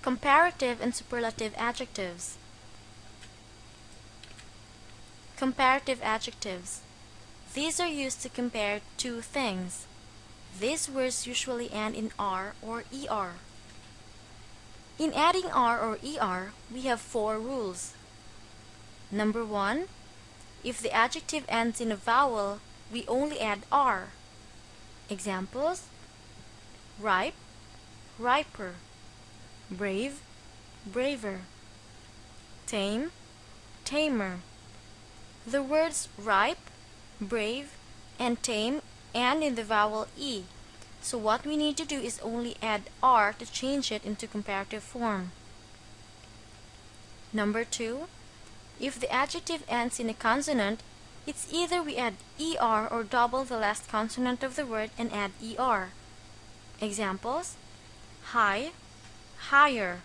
Comparative and superlative adjectives. Comparative adjectives. These are used to compare two things. These words usually end in R or ER. In adding R or ER, we have 4 rules. Number 1, if the adjective ends in a vowel, we only add R. Examples: ripe, riper; brave, braver; tame, tamer. The words ripe, brave, and tame end in the vowel E, so what we need to do is only add R to change it into comparative form. Number 2, if the adjective ends in a consonant, it's either we add ER or double the last consonant of the word and add ER. Examples: high, higher;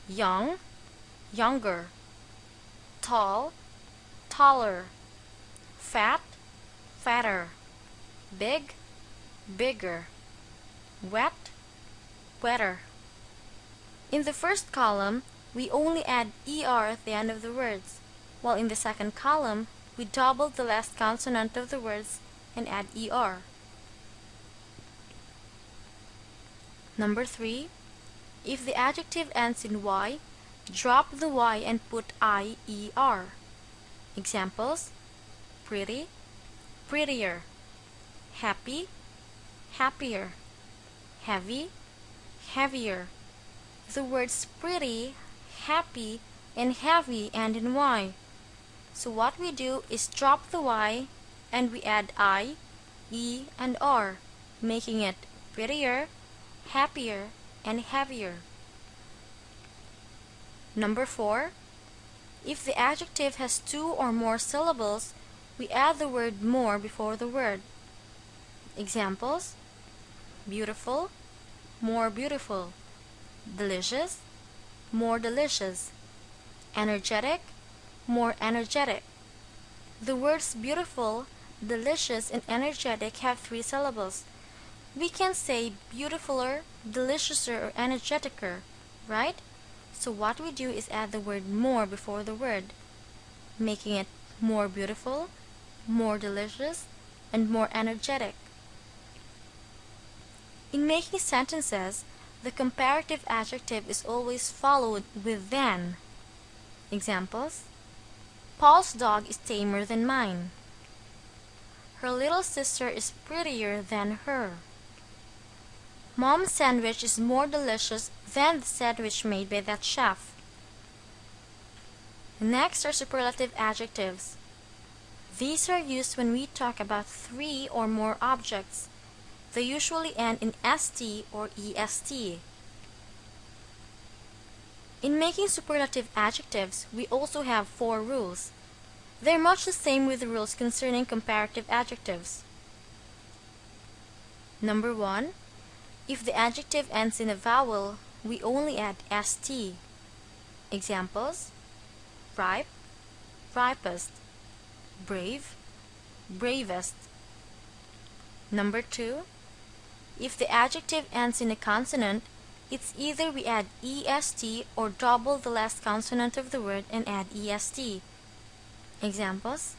young, younger; tall, taller; fat, fatter; big, bigger; wet, wetter. In the first column, we only add ER at the end of the words, while in the second column, we double the last consonant of the words and add ER. Number 3, if the adjective ends in Y, drop the Y and put IER. Examples: pretty, prettier; happy, happier; heavy, heavier. The words pretty, happy, and heavy end in Y. So what we do is drop the Y and we add I, E, and R, making it prettier, happier, and heavier. Number 4, if the adjective has 2 or more syllables, we add the word more before the word. Examples: beautiful, more beautiful; delicious, more delicious; energetic, more energetic. The words beautiful, delicious, and energetic have 3 syllables. We can say beautifuler, deliciouser, or energeticer, right? So what we do is add the word more before the word, making it more beautiful, more delicious, and more energetic. In making sentences, the comparative adjective is always followed with than. Examples: Paul's dog is tamer than mine; her little sister is prettier than her; Mom's sandwich is more delicious than the sandwich made by that chef. Next are superlative adjectives. These are used when we talk about 3 or more objects. They usually end in ST or EST. In making superlative adjectives, we also have 4 rules. They're much the same with the rules concerning comparative adjectives. Number 1, if the adjective ends in a vowel, we only add ST. Examples: ripe, ripest; brave, bravest. Number 2, if the adjective ends in a consonant, it's either we add EST or double the last consonant of the word and add EST. Examples: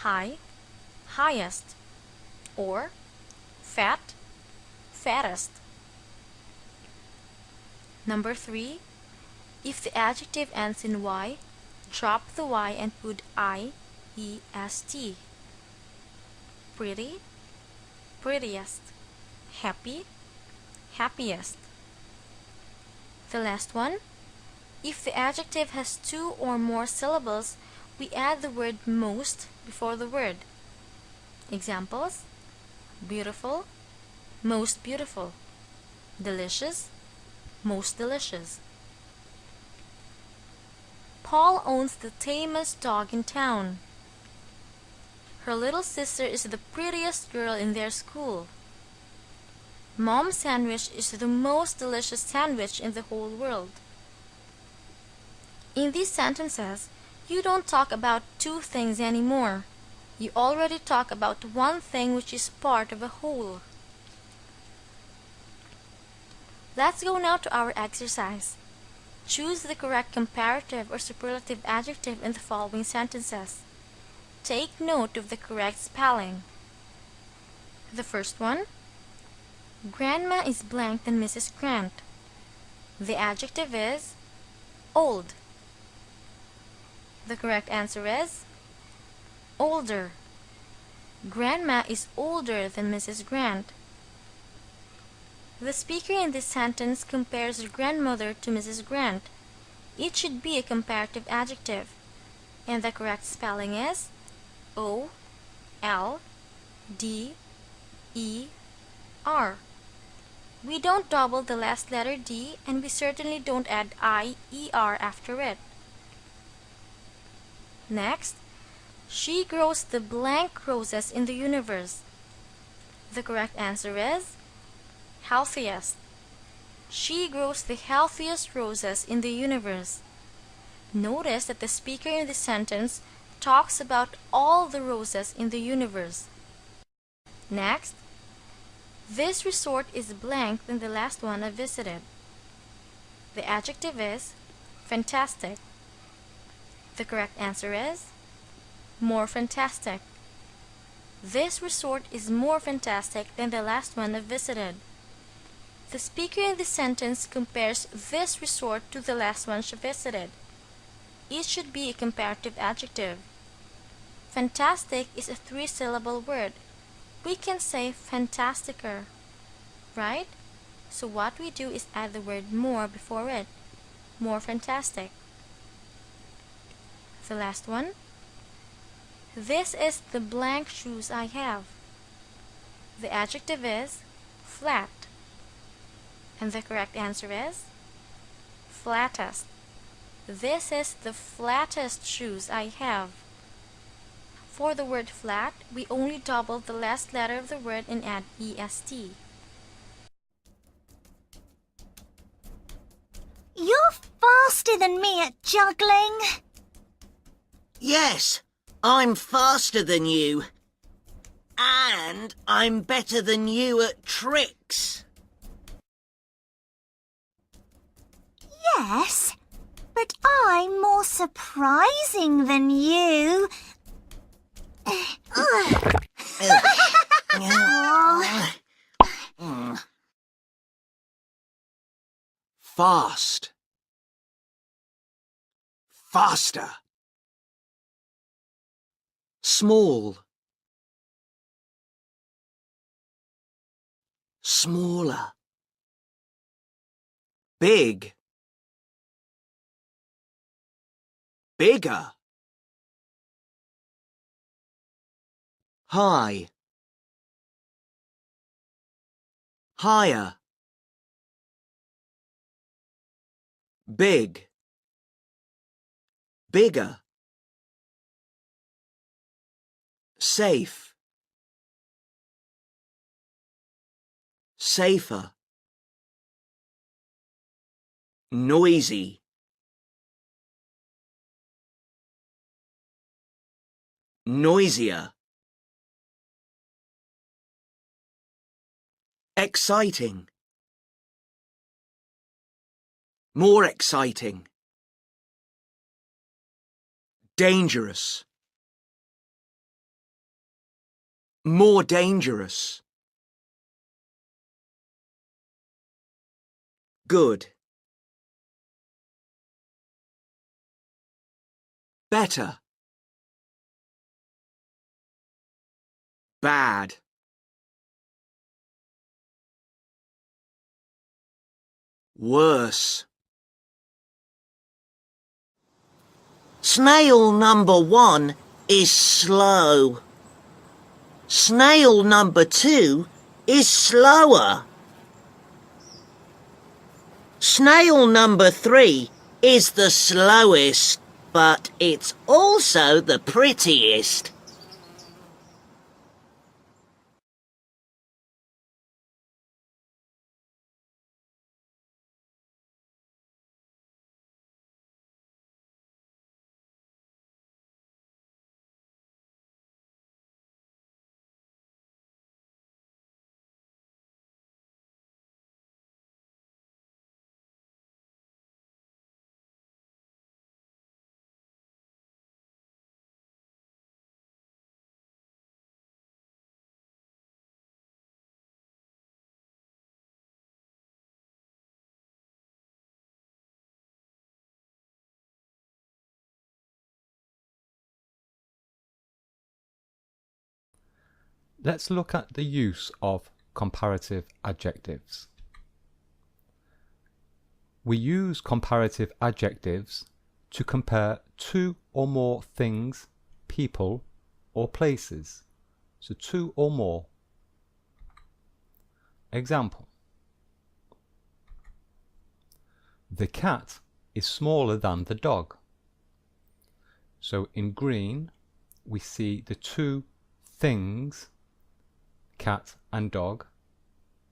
high, highest; or fat, fattest. Number 3, if the adjective ends in Y, drop the Y and put IEST. Pretty, prettiest; happy, happiest. The last one, if the adjective has 2 or more syllables, we add the word most before the word. Examples: beautiful, most beautiful; delicious, most delicious. Paul owns the tamest dog in town. Her little sister is the prettiest girl in their school. Mom's sandwich is the most delicious sandwich in the whole world. In these sentences, you don't talk about 2 things anymore. You already talk about 1 thing which is part of a whole. Let's go now to our exercise. Choose the correct comparative or superlative adjective in the following sentences. Take note of the correct spelling. The first one, Grandma is blank than Mrs. Grant. The adjective is old. The correct answer is older. Grandma is older than Mrs. Grant. The speaker in this sentence compares grandmother to Mrs. Grant. It should be a comparative adjective, and the correct spelling is O-L-D-E-R. We don't double the last letter D, and we certainly don't add I-E-R after it. Next, she grows the blank roses in the universe. The correct answer is healthiest. She grows the healthiest roses in the universe. Notice that the speaker in this sentence talks about all the roses in the universe. Next, this resort is blank than the last one I visited. The adjective is fantastic. The correct answer is more fantastic. This resort is more fantastic than the last one I visited. The speaker in this sentence compares this resort to the last one she visited. It should be a comparative adjective. Fantastic is a three-syllable word. We can say fantasticer, right? So what we do is add the word more before it. More fantastic. The last one. This is the blank shoes I have. The adjective is flat. And the correct answer is flattest. This is the flattest shoes I have. For the word flat, we only double the last letter of the word and add est. You're faster than me at juggling. Yes, I'm faster than you. And I'm better than you at tricks. Yes, but I'm more surprising than you. Fast. Faster. Small. Smaller. Big. Bigger. High. Higher. Big. Bigger. Safe. Safer. Noisy. Noisier. Exciting. More exciting. Dangerous. More dangerous. Good. Better. Bad. Worse. Snail number 1 is slow. Snail number 2 is slower. Snail number 3 is the slowest, but it's also the prettiest. Let's look at the use of comparative adjectives. We use comparative adjectives to compare two or more things, people, or places. So two or more. Example. The cat is smaller than the dog. So in green, we see the two things, cat and dog,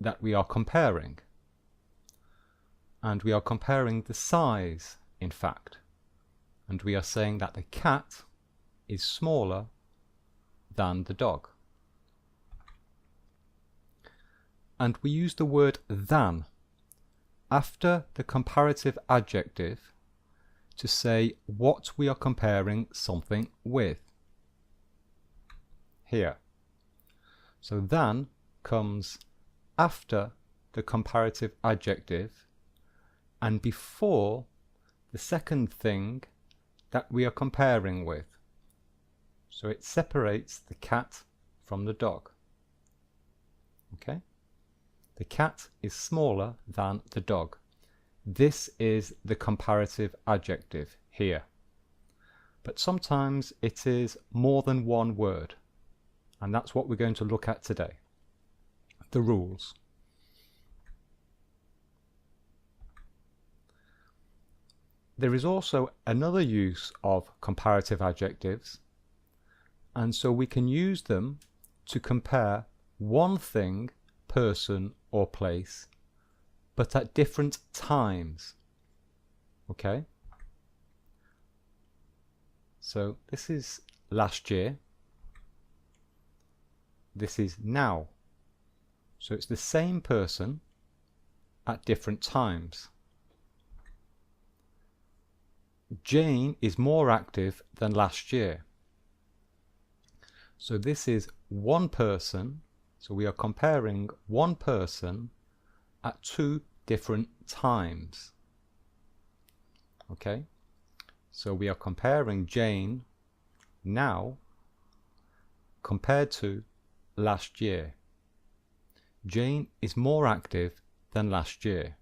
that we are comparing. And we are comparing the size, in fact. And we are saying that the cat is smaller than the dog. And we use the word than after the comparative adjective to say what we are comparing something with. Here. So than comes after the comparative adjective and before the second thing that we are comparing with. So it separates the cat from the dog. Okay? The cat is smaller than the dog. This is the comparative adjective here. But sometimes it is more than one word. And that's what we're going to look at today. The rules. There is also another use of comparative adjectives, and so we can use them to compare one thing, person or place, but at different times. Okay? So this is last year. This is now. So it's the same person at different times. Jane is more active than last year. So this is one person. So we are comparing one person at two different times. Okay? So we are comparing Jane now compared to last year. Jane is more active than last year.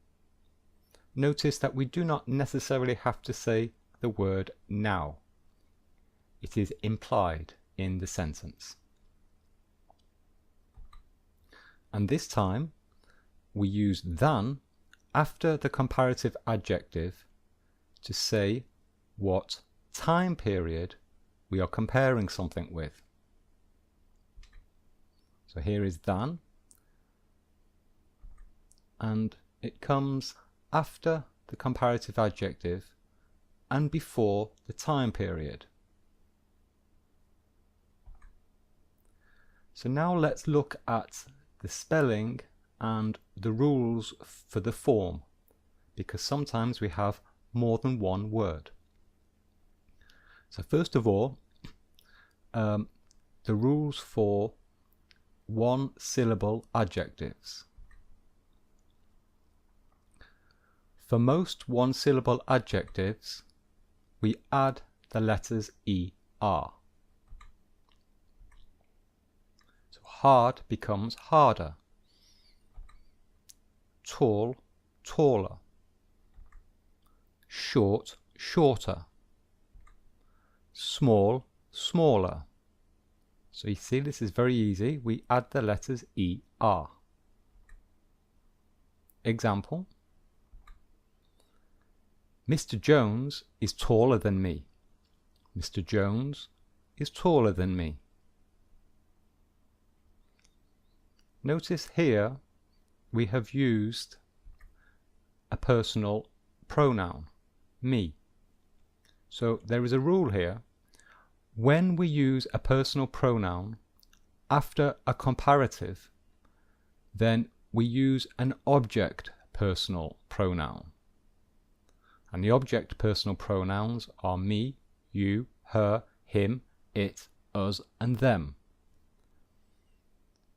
Notice that we do not necessarily have to say the word now. It is implied in the sentence. And this time we use than after the comparative adjective to say what time period we are comparing something with. So here is than, and it comes after the comparative adjective and before the time period. So now let's look at the spelling and the rules for the form, because sometimes we have more than one word. So first of all, the rules for one syllable adjectives. For most one syllable adjectives, we add the letters ER. So hard becomes harder. Tall, taller. Short, shorter. Small, smaller. So you see, this is very easy. We add the letters ER. Example. Mr. Jones is taller than me. Mr. Jones is taller than me. Notice here we have used a personal pronoun, me. So there is a rule here. When we use a personal pronoun after a comparative, then we use an object personal pronoun. And the object personal pronouns are me, you, her, him, it, us, and them.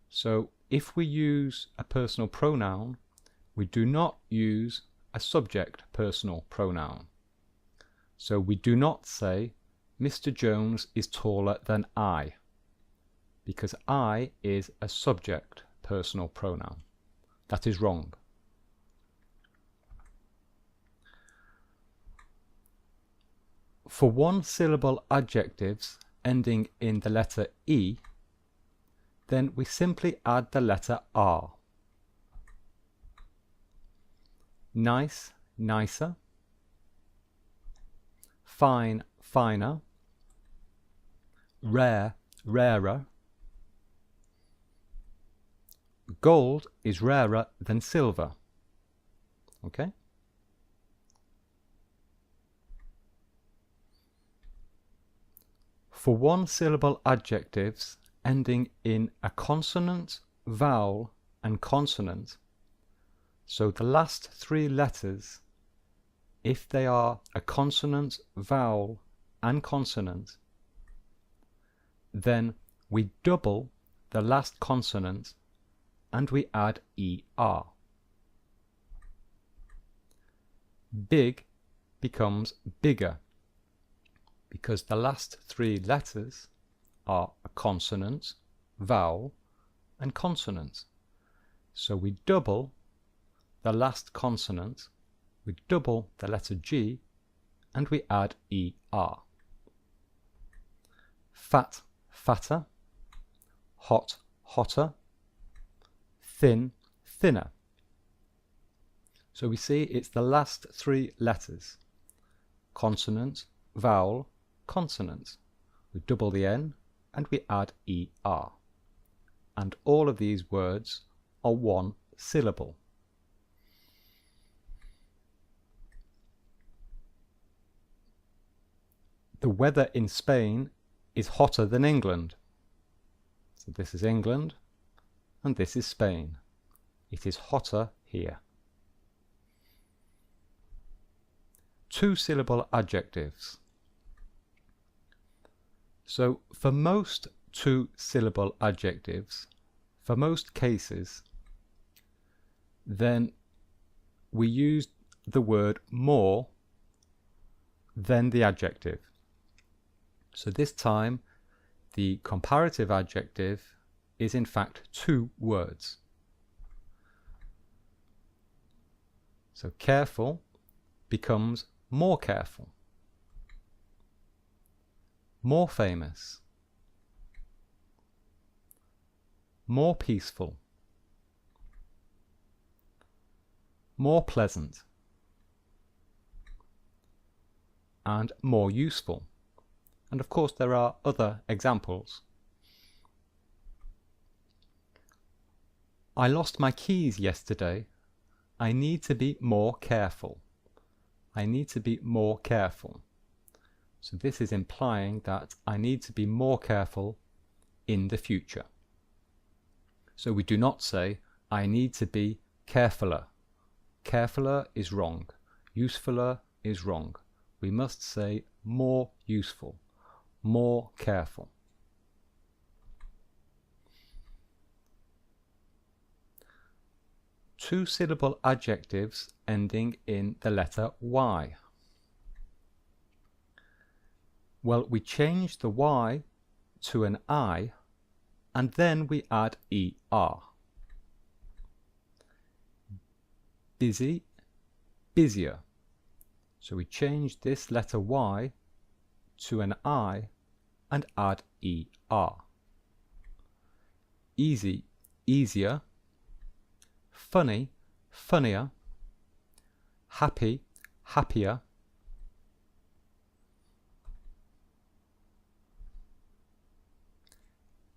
So if we use a personal pronoun, we do not use a subject personal pronoun. So we do not say, Mr. Jones is taller than I, because I is a subject personal pronoun. That is wrong. For one-syllable adjectives ending in the letter E, then we simply add the letter R. Nice, nicer. Fine, finer. Rare, rarer. Gold is rarer than silver. Okay? For one-syllable adjectives ending in a consonant, vowel, and consonant, so the last three letters, if they are a consonant, vowel, and consonant, then we double the last consonant and we add ER. Big becomes bigger because the last three letters are a consonant, vowel, and consonant. So we double the last consonant, we double the letter G, and we add ER. Fat, fatter. Hot, hotter. Thin, thinner. So we see it's the last three letters. Consonant, vowel, consonant. We double the N and we add ER. And all of these words are one syllable. The weather in Spain is hotter than England. So this is England and this is Spain. It is hotter here. Two-syllable adjectives. So for most two-syllable adjectives, for most cases, then we use the word more than the adjective. So this time the comparative adjective is in fact two words. So careful becomes more careful. More famous. More peaceful. More pleasant. And more useful. And of course there are other examples. I lost my keys yesterday. I need to be more careful. I need to be more careful. So this is implying that I need to be more careful in the future. So we do not say I need to be carefuler. Carefuler is wrong. Usefuler is wrong. We must say more useful, more careful. Two-syllable adjectives ending in the letter Y. Well, we change the Y to an I and then we add ER. Busy, busier. So we change this letter Y to an I and add ER. Easy, easier. Funny, funnier. Happy, happier.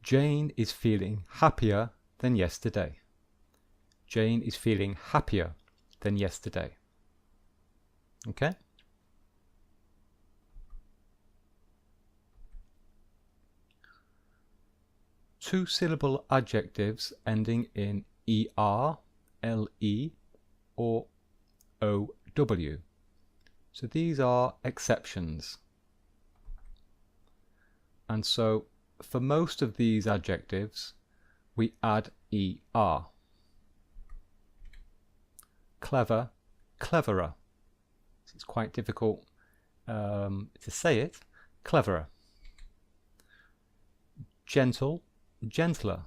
Jane is feeling happier than yesterday. Jane is feeling happier than yesterday. Okay? Two-syllable adjectives ending in ER, LE, or OW. So these are exceptions. And so for most of these adjectives, we add ER. Clever, cleverer. It's quite difficult to say it. Cleverer. Gentle, gentler.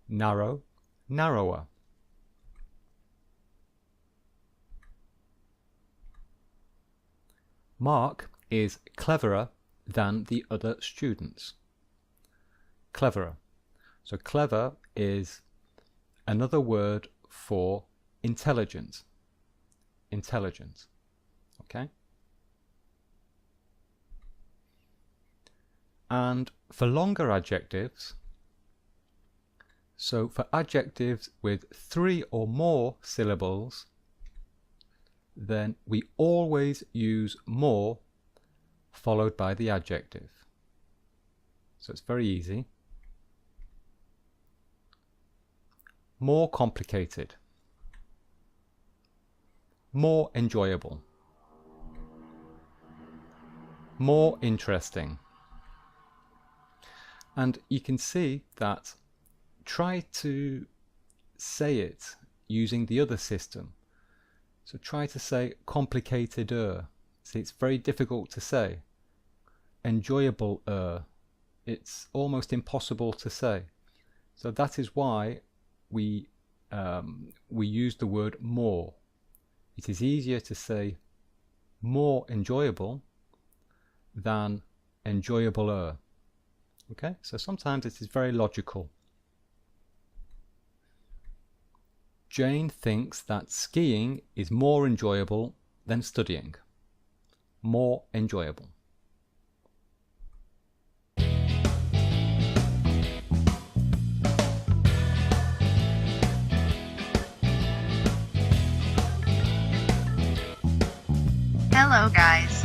Narrow, narrower. Mark is cleverer than the other students. Cleverer. So clever is another word for intelligent. Intelligent. Okay? And for longer adjectives, so for adjectives with 3 or more syllables, then we always use more followed by the adjective. So it's very easy. More complicated. More enjoyable. More interesting. And you can see that try to say it using the other system. So try to say complicated-er. See, it's very difficult to say. Enjoyable-er. It's almost impossible to say. So that is why we use the word more. It is easier to say more enjoyable than enjoyable-er. Okay, so sometimes it is very logical. Jane thinks that skiing is more enjoyable than studying. More enjoyable. Hello guys.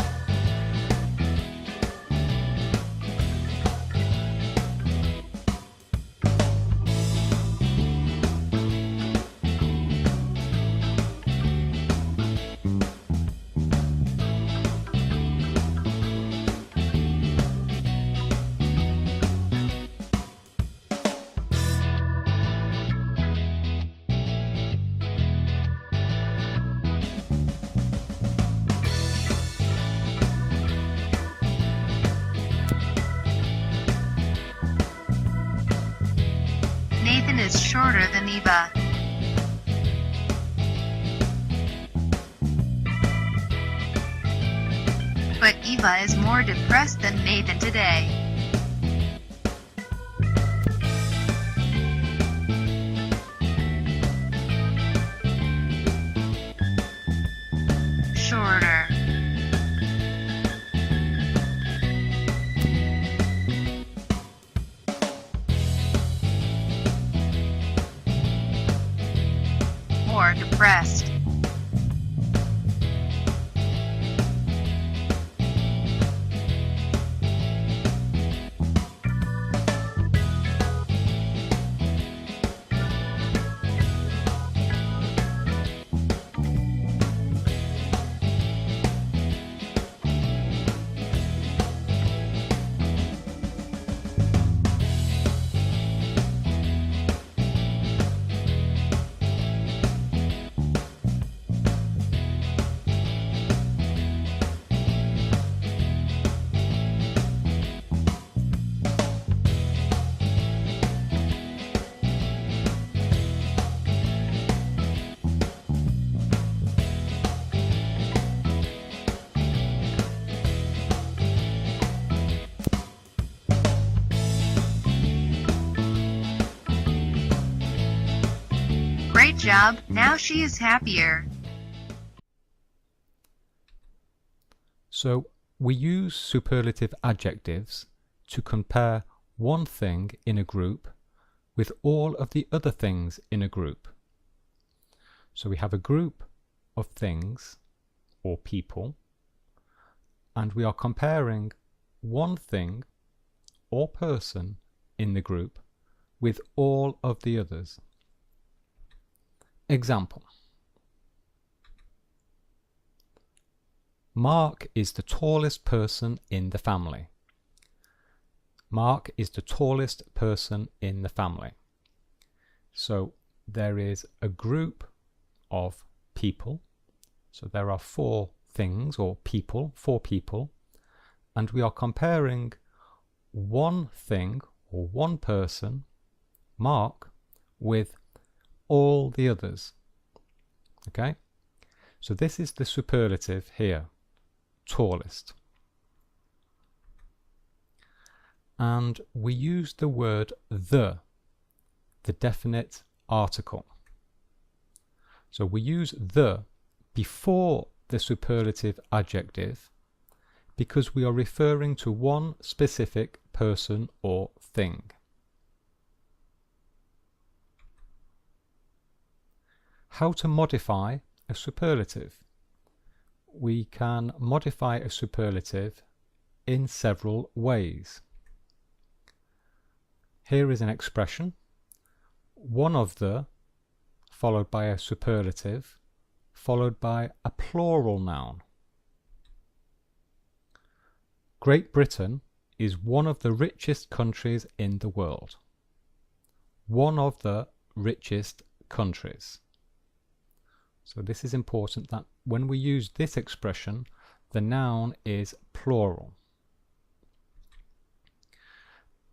Nathan is shorter than Eva. But Eva is more depressed than Nathan today. Shorter. More depressed. Great job, now she is happier. So we use superlative adjectives to compare one thing in a group with all of the other things in a group. So we have a group of things or people, and we are comparing one thing or person in the group with all of the others. Example. Mark is the tallest person in the family. Mark is the tallest person in the family. So there is a group of people. So there are 4 things or people, 4 people, and we are comparing one thing or one person, Mark, with all the others. Okay? So this is the superlative here, tallest. And we use the word the definite article. So we use the before the superlative adjective because we are referring to one specific person or thing. How to modify a superlative? We can modify a superlative in several ways. Here is an expression, one of the, followed by a superlative, followed by a plural noun. Great Britain is one of the richest countries in the world. One of the richest countries. So this is important that when we use this expression, the noun is plural.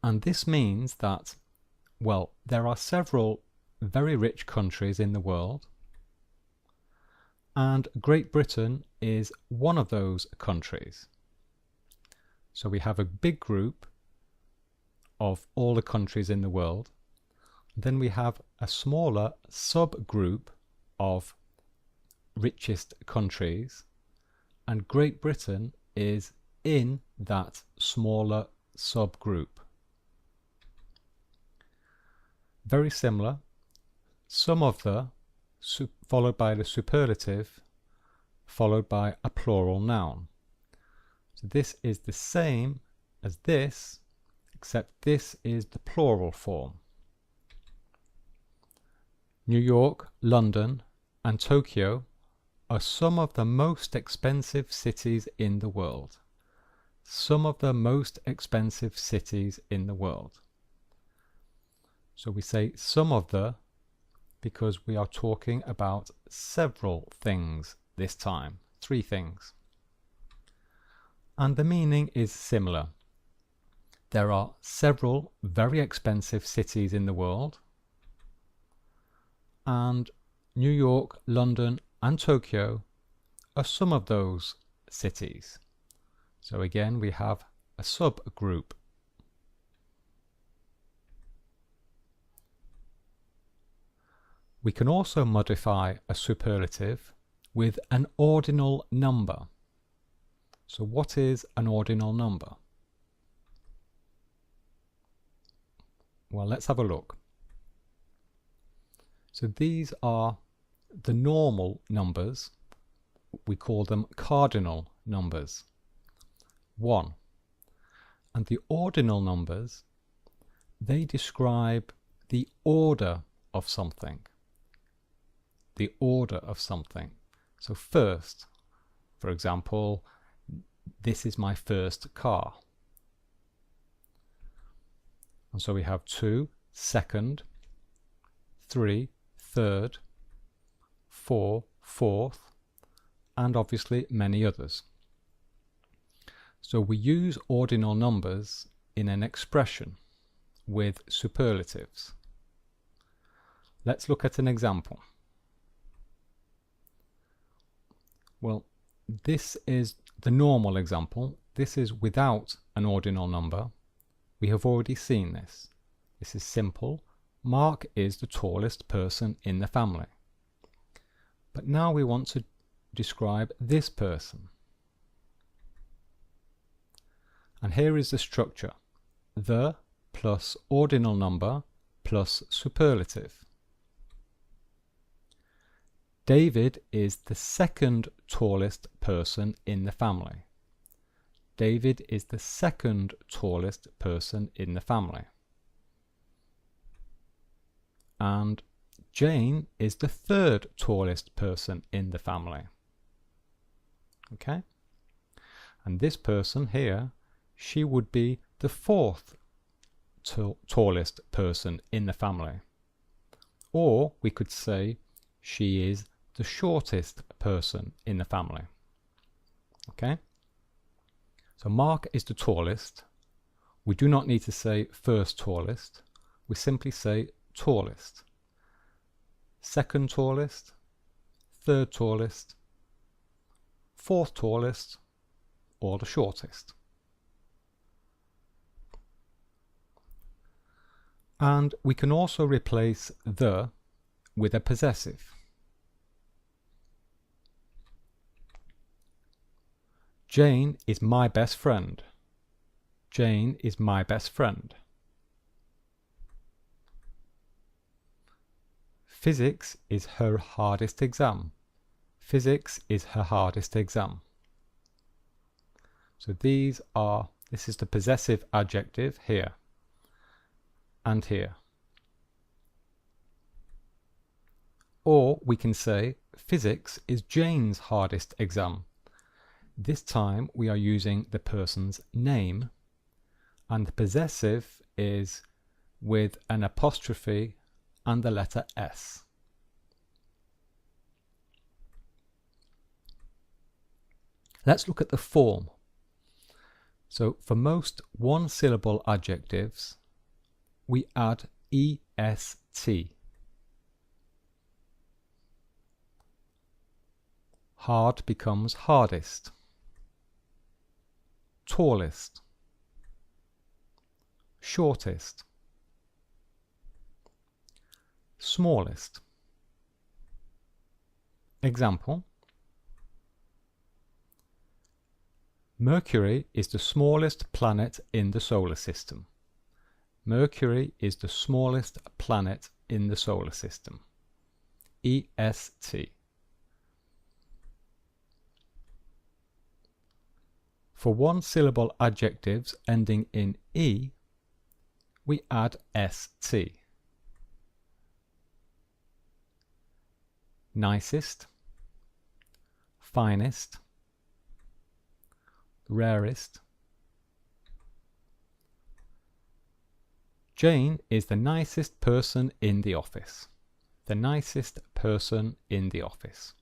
And this means that, well, there are several very rich countries in the world, and Great Britain is one of those countries. So we have a big group of all the countries in the world. Then we have a smaller subgroup of richest countries, and Great Britain is in that smaller subgroup. Very similar, some of the followed by the superlative followed by a plural noun. So this is the same as this, except this is the plural form. New York, London, and Tokyo are some of the most expensive cities in the world. Some of the most expensive cities in the world. So we say some of the because we are talking about several things this time, 3 things. And the meaning is similar. There are several very expensive cities in the world, and New York, London, and Tokyo are some of those cities. So again, we have a subgroup. We can also modify a superlative with an ordinal number. So what is an ordinal number? Well, let's have a look. So these are the normal numbers. We call them cardinal numbers. 1. And the ordinal numbers, they describe the order of something. The order of something. So first, for example, this is my first car. And so we have 2, second, 3, third, 4, fourth, and obviously many others. So we use ordinal numbers in an expression with superlatives. Let's look at an example. Well, this is the normal example. This is without an ordinal number. We have already seen this. This is simple. Mark is the tallest person in the family. But now we want to describe this person. And here is the structure. The plus ordinal number plus superlative. David is the second tallest person in the family. David is the second tallest person in the family. And Jane is the third tallest person in the family. Okay? And this person here, she would be the fourth tallest person in the family. Or we could say she is the shortest person in the family. Okay? So Mark is the tallest. We do not need to say first tallest, we simply say tallest. Second tallest, third tallest, fourth tallest, or the shortest. And we can also replace the with a possessive. Jane is my best friend. Jane is my best friend. Physics is her hardest exam. Physics is her hardest exam. So this is the possessive adjective here and here. Or we can say physics is Jane's hardest exam. This time we are using the person's name, and the possessive is with an apostrophe and the letter S. Let's look at the form. So for most one-syllable adjectives, we add est. Hard becomes hardest. Tallest. Shortest. Smallest. Example: Mercury is the smallest planet in the solar system. Mercury is the smallest planet in the solar system. EST. For one-syllable adjectives ending in E, we add ST. Nicest, finest, rarest. Jane is the nicest person in the office. The nicest person in the office.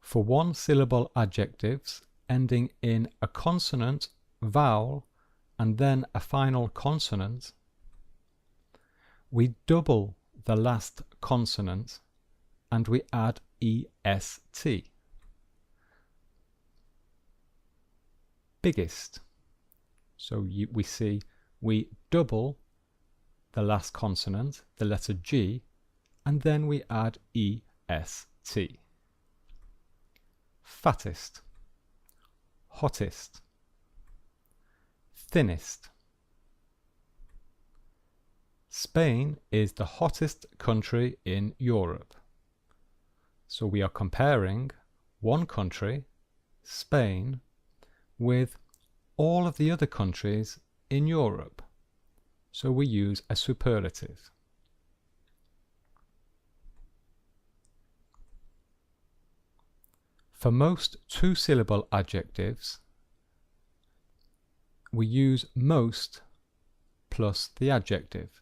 For one-syllable adjectives ending in a consonant, vowel, and then a final consonant, we double the last consonant and we add EST. Biggest. So we see we double the last consonant, the letter G, and then we add EST. Fattest. Hottest. Thinnest. Spain is the hottest country in Europe. So we are comparing one country, Spain, with all of the other countries in Europe. So we use a superlative. For most two-syllable adjectives, we use most plus the adjective.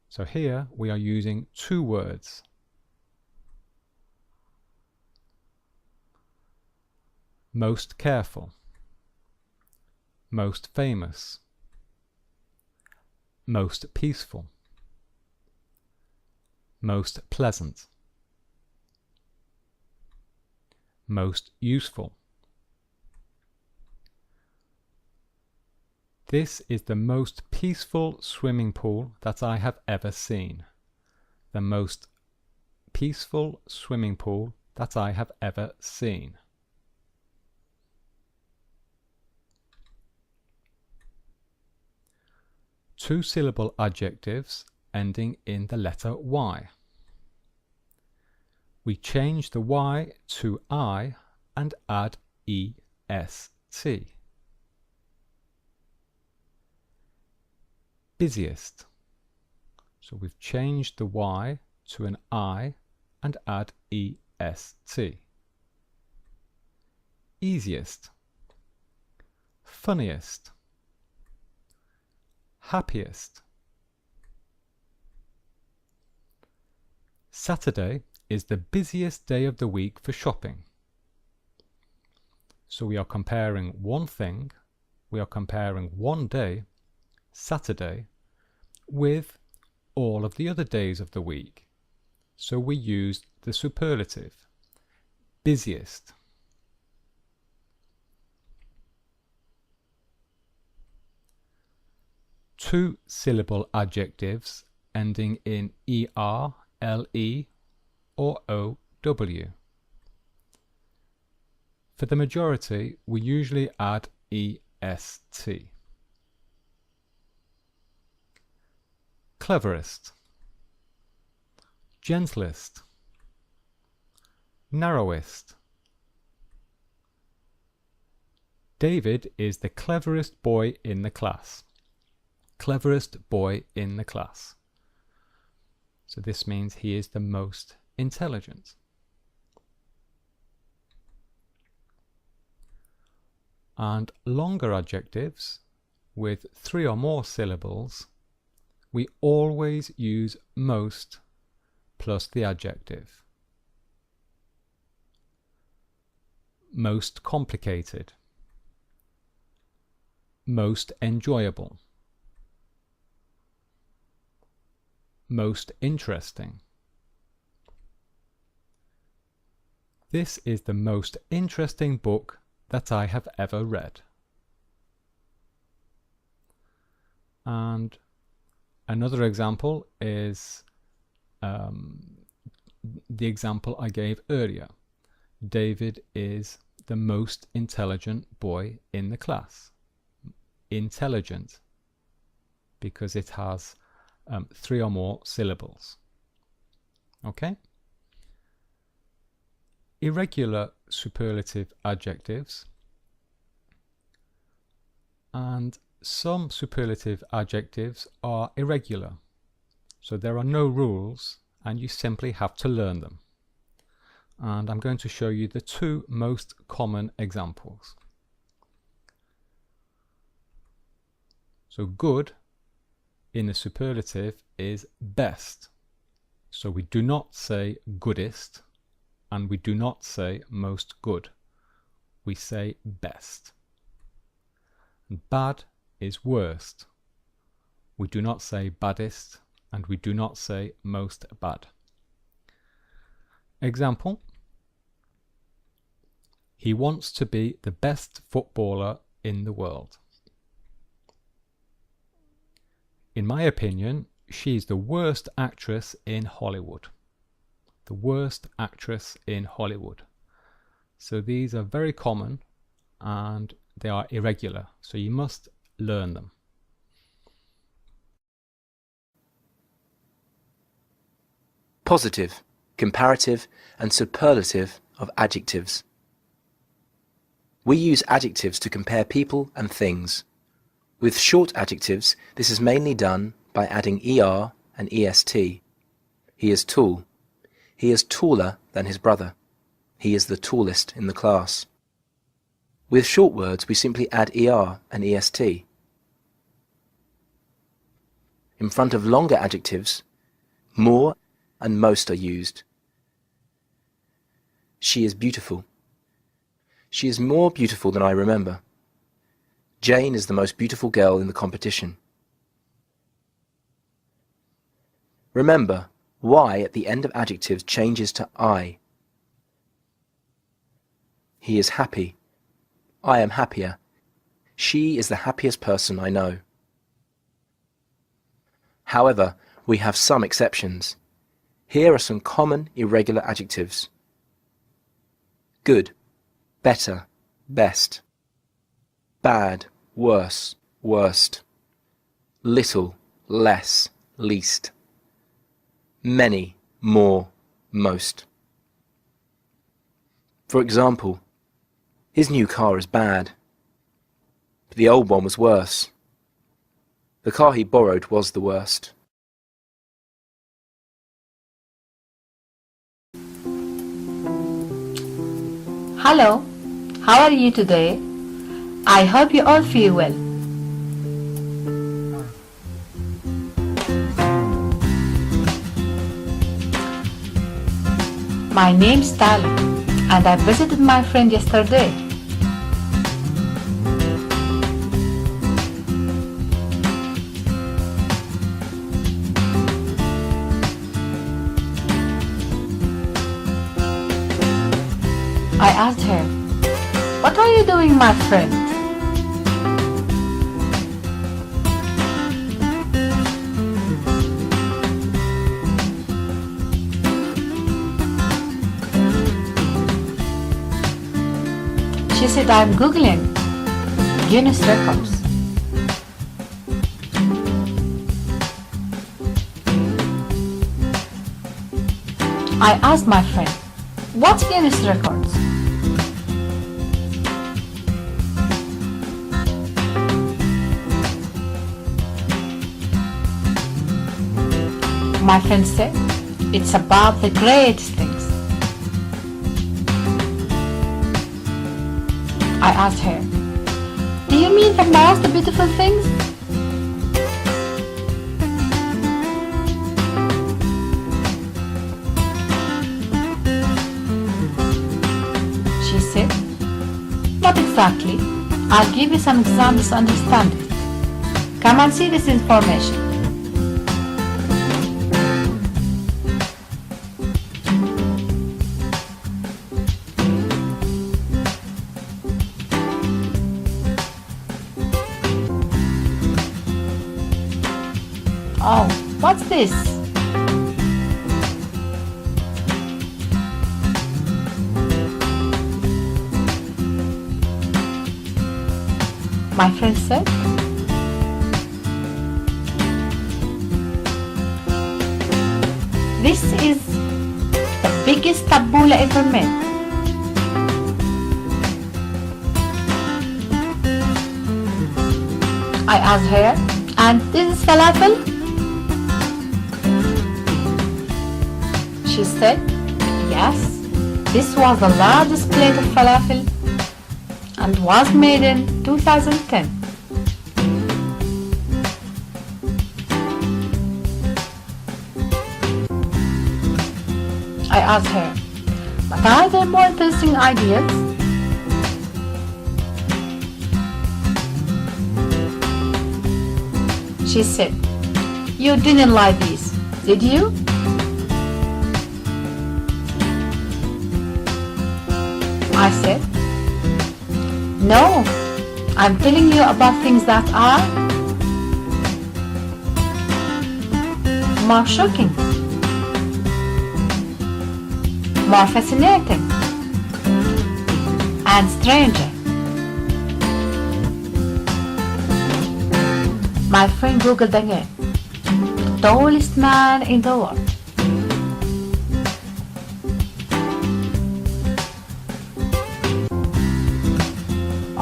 So here we are using two words. Most careful, most famous, most peaceful, most pleasant, most useful. This is the most peaceful swimming pool that I have ever seen. The most peaceful swimming pool that I have ever seen. Two-syllable adjectives ending in the letter Y. We change the Y to I and add EST. Busiest. So we've changed the Y to an I and add EST. Easiest. Funniest. Happiest. Saturday is the busiest day of the week for shopping. So we are comparing one thing, we are comparing one day, Saturday, with all of the other days of the week. So we use the superlative, busiest. Two-syllable adjectives ending in ER, LE or OW. For the majority, we usually add EST. Cleverest, gentlest, narrowest. David is the cleverest boy in the class. Cleverest boy in the class. So this means he is the most intelligent. And longer adjectives with 3 or more syllables, we always use most plus the adjective. Most complicated, most enjoyable, most interesting. This is the most interesting book that I have ever read. And another example is the example I gave earlier. David is the most intelligent boy in the class. Intelligent, because it has 3 or more syllables. Okay? Irregular superlative adjectives, and some superlative adjectives are irregular, so there are no rules and you simply have to learn them. And I'm going to show you the 2 most common examples. So good in the superlative is best, so we do not say goodest and we do not say most good, we say best. And bad is worst, we do not say baddest and we do not say most bad. Example: he wants to be the best footballer in the world. In my opinion, she's the worst actress in Hollywood. The worst actress in Hollywood. So these are very common and they are irregular, so you must learn them. Positive, comparative, and superlative of adjectives. We use adjectives to compare people and things. With short adjectives, this is mainly done by adding ER and EST. He is tall. He is taller than his brother. He is the tallest in the class. With short words, we simply add ER and EST. In front of longer adjectives, more and most are used. She is beautiful. She is more beautiful than I remember. Jane is the most beautiful girl in the competition. Remember, Y at the end of adjectives changes to I. He is happy. I am happier. She is the happiest person I know. However, we have some exceptions. Here are some common irregular adjectives. Good, better, best. Bad, worse, worst. Little, less, least. Many, more, most. For example, his new car is bad, but the old one was worse. The car he borrowed was the worst. Hello, how are you today? I hope you all feel well. My name's Tala and I visited my friend yesterday. I asked her, "What are you doing, my friend?" She said, "I'm Googling Guinness records." I asked my friend, "What's Guinness records?" My friend said, "It's about the greatest things." I asked her, "Do you mean the most beautiful things?" She said, "Not exactly. I'll give you some examples to understand it. Come and see this information." Oh, what's this? My friend said, "This is the biggest tabbouleh ever made." I asked her, "And this is falafel?" She said, "Yes, this was the largest plate of falafel and was made in 2010. I asked her, "But are there more interesting ideas?" She said, "You didn't like these, did you?" I said, "No, I'm telling you about things that are more shocking, more fascinating, and stranger." My friend Googled again, "The tallest man in the world."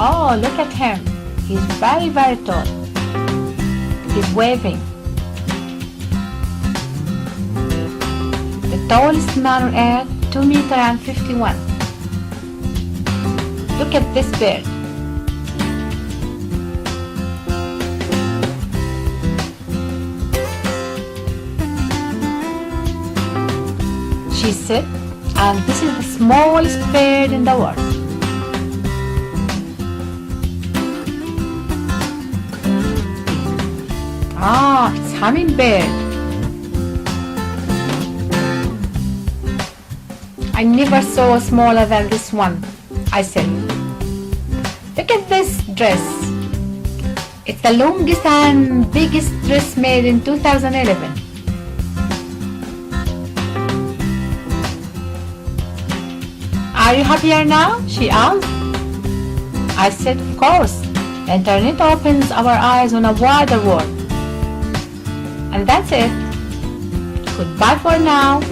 Oh, look at him. He's very, very tall. He's waving. The tallest man on earth, 2 meters and 51. Look at this bird. She said, "And this is the smallest bird in the world." Ah, it's hummingbird. I never saw a smaller than this one, I said. Look at this dress. It's the longest and biggest dress made in 2011. Are you happier now? She asked. I said, "Of course. The internet opens our eyes on a wider world." And that's it. Goodbye for now.